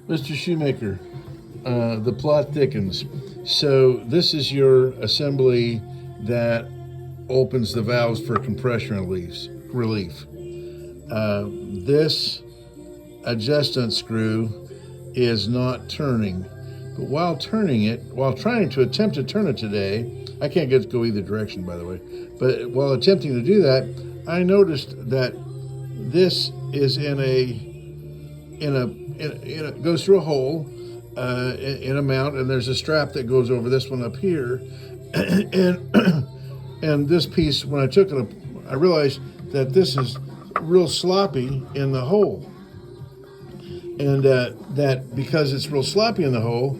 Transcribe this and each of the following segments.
Mr. Shoemaker, the plot thickens. So this is your assembly that opens the valves for compression relief. This adjustment screw is not turning, but while trying to attempt to turn it today, I can't get it to go either direction, by the way, but while attempting to do that, I noticed that this is goes through a hole in a mount, and there's a strap that goes over this one up here, and and this piece, when I took it, I realized that this is real sloppy in the hole, and that because it's real sloppy in the hole,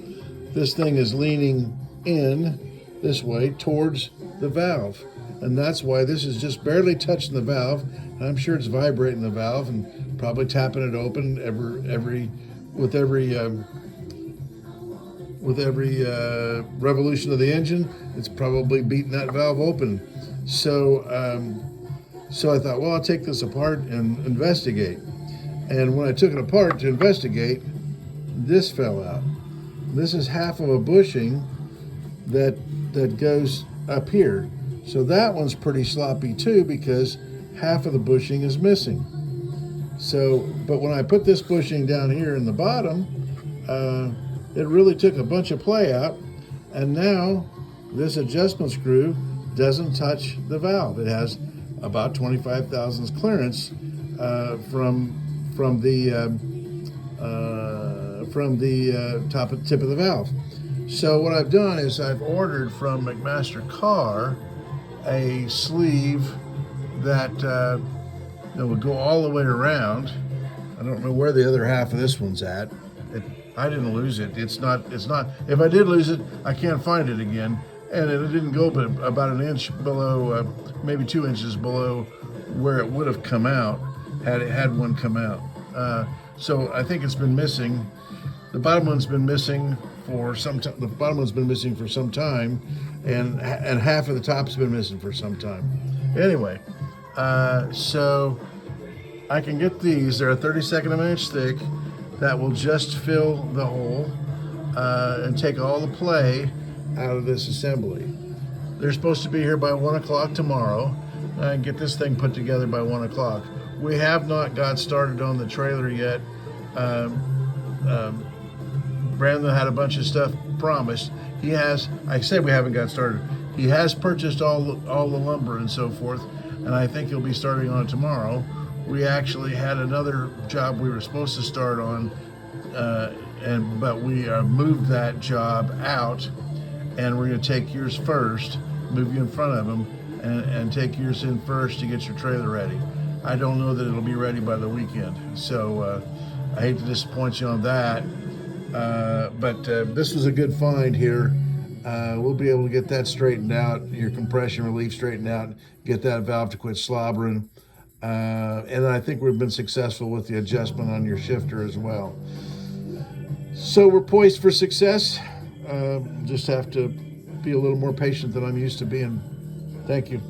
this thing is leaning in this way towards the valve, and that's why this is just barely touching the valve. And I'm sure it's vibrating the valve and probably tapping it open with every revolution of the engine. It's probably beating that valve open. So I thought, well, I'll take this apart and investigate. And when I took it apart to investigate, this fell out. This is half of a bushing that goes up here. So that one's pretty sloppy too, because half of the bushing is missing. So, but when I put this bushing down here in the bottom, it really took a bunch of play out, and now this adjustment screw doesn't touch the valve. It has about 25 thousandths clearance from the tip of the valve. So what I've done is I've ordered from McMaster Car a sleeve that would go all the way around. I don't know where the other half of this one's at. I didn't lose it. It's not. If I did lose it, I can't find it again. And it didn't go but about an inch below, maybe 2 inches below where it would have come out had it had one come out. So I think it's been missing. The bottom one's been missing for some time. The bottom one's been missing for some time, and half of the top's been missing for some time. Anyway, so I can get these. They're a 32nd of an inch thick. That will just fill the hole and take all the play out of this assembly. They're supposed to be here by 1 o'clock tomorrow and get this thing put together by 1 o'clock. We have not got started on the trailer yet. Brandon had a bunch of stuff promised. He has, I said we haven't got started. He has purchased all the lumber and so forth, and I think he'll be starting on it tomorrow. We actually had another job we were supposed to start on, but we moved that job out, and we're going to take yours first, move you in front of them, and take yours in first to get your trailer ready. I don't know that it'll be ready by the weekend, so I hate to disappoint you on that, but this was a good find here. We'll be able to get that straightened out, your compression relief straightened out, get that valve to quit slobbering. And I think we've been successful with the adjustment on your shifter as well. So we're poised for success. Just have to be a little more patient than I'm used to being. Thank you.